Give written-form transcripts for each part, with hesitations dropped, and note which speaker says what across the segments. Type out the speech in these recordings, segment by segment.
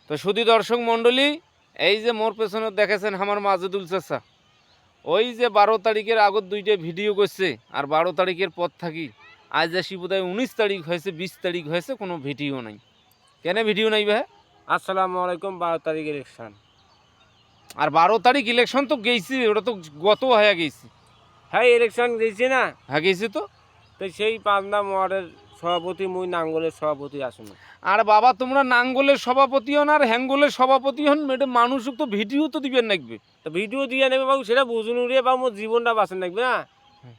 Speaker 1: তো শুধু দর্শক মণ্ডলী, এই যে মোর পেছনে দেখেছেন আমার মাজেদুল চাচা, ওই যে 12 তারিখের আগত 2টা ভিডিও করছে, আর 12 তারিখের পর থাকি আজ আসি বোধহয় 19 তারিখ হয়েছে, 20 তারিখ হয়েছে, কোনো ভিডিও নাই। কেন ভিডিও নাই ভাই?
Speaker 2: আসসালামু আলাইকুম। 12 তারিখ ইলেকশন।
Speaker 1: আর 12 তারিখ ইলেকশন তো গেছি, ওটা তো গত হয়ে গেছি।
Speaker 2: হ্যাঁ, ইলেকশন দিয়েছি না,
Speaker 1: হ্যাঁ গেছি তো।
Speaker 2: তো সেই পাবনা ওয়ার্ডের সভাপতি, মুই নাঙ্গলের সভাপতি আসুন।
Speaker 1: আর বাবা তোমরা নাঙ্গলের সভাপতি হন আর হ্যাঙ্গলের সভাপতি হন, এটা মানুষ তো ভিডিও তো দিবেন লাগবে।
Speaker 2: তো ভিডিও দিয়ে নেবে বাবু, সেটা বুঝুন উড়িয়ে বাবু, মোর জীবনটা বাঁচেন লাগবে না।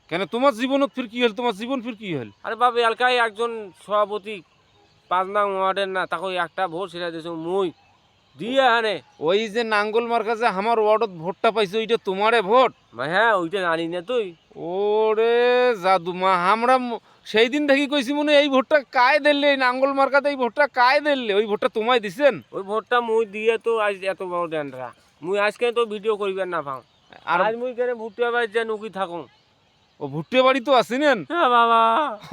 Speaker 1: কেন তোমার জীবনত ফির কি হল? তোমার জীবন ফির কি হল?
Speaker 2: আরে বাবু, এলাকায় একজন সভাপতি পাবনা ওয়ার্ডের না, তাকে একটা ভোট সেটা দিয়েছে মুই দিয়ে হানে।
Speaker 1: ওই যে নাঙ্গল মার্কা যে আমার ওয়ার্ডত ভোটটা পাইছে, ওইটা তোমারে ভোট?
Speaker 2: হ্যাঁ, ওইটা জানি না তুই।
Speaker 1: ওরে জাদু মা, আমরা সেই দিন থেকে কইছি মনে এই ভোটটা কায় দিলে, এই নাঙ্গল মার্কাতে এই ভোটটা কায় দিলে, ওই ভোটটা তোমায় দিছেন।
Speaker 2: ওই ভোটটা মুই দিয়ে তো আজ এত বড় ড্যান্ডরা মুই আজকে তো ভিডিও করিবেন না পাও।
Speaker 1: আর
Speaker 2: আজ মুই কেন ভুট্টা বাড়ি যে নুকি থাকুন।
Speaker 1: ও ভুট্টে বাড়ি তো আসিনেন?
Speaker 2: হ্যাঁ বাবা।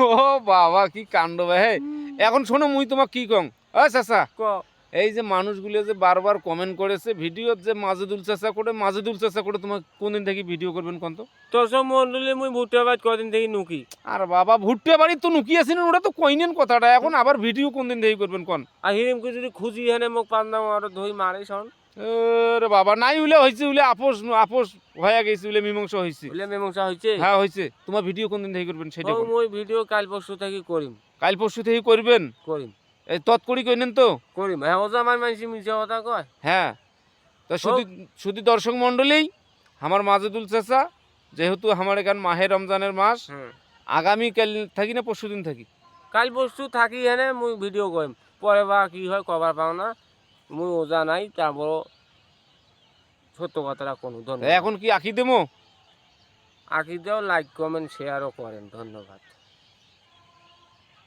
Speaker 1: ও বাবা কি কাণ্ড ভাই। এখন শোনো মুই তোমাক কি কং, ও চাচা,
Speaker 2: ক
Speaker 1: এই যে মানুষগুলো যে বারবার কমেন্ট করেছে ভিডিওত যে মাজেদুল চাচা করে, মাজেদুল চাচা করে, তোমার কোনদিন থেকে ভিডিও করবেন কোন তো?
Speaker 2: তোর সব মন্ডলী মুই ভুট্টা বাড়ি কদিন থেকে নুকি।
Speaker 1: আর বাবা ভুট্টে বাড়ি তো নুকিয়েছিলেন, ওটা তো কইনেন কথাটা, এখন আবার ভিডিও কোনদিন থেকে করবেন কোন?
Speaker 2: আর হিরিমকে যদি খুঁজি হেনে মোক পান্দাম আর ধই মারে শোন।
Speaker 1: রে বাবা নাই হইলে হয়েছে, হইলে আপোষ আপোষ হয়ে গেছে, হইলে মীমাংসা হয়েছে।
Speaker 2: বলে মীমাংসা হয়েছে।
Speaker 1: হ্যাঁ হয়েছে। তোমার ভিডিও কোনদিন থেকে করবেন সেটা কোন?
Speaker 2: মুই ভিডিও কাল পরশু থেকে করিম।
Speaker 1: কাল পরশু থেকে করবেন?
Speaker 2: করিম
Speaker 1: এই তৎকরি কইনেন তো?
Speaker 2: করিম হ্যাঁ, ওজা আমার মানুষ মিশে কথা কয়।
Speaker 1: হ্যাঁ। তো শুধু শুধু দর্শক মণ্ডলী, আমার মাজেদুল চাচা, যেহেতু আমার এখান মাহে রমজানের মাস, আগামীকাল থাকি না পরশু দিন থাকি?
Speaker 2: কাল পরশু থাকি হেনে মুই ভিডিও করিম। পরে বা কি হয় কবার পাও না, মুই ওজা নাই, তারপর সত্য কথাটা কোনো। ধন্যবাদ।
Speaker 1: এখন কি আঁকি দেবো?
Speaker 2: আঁকি দেও, লাইক কমেন্ট শেয়ারও করেন। ধন্যবাদ।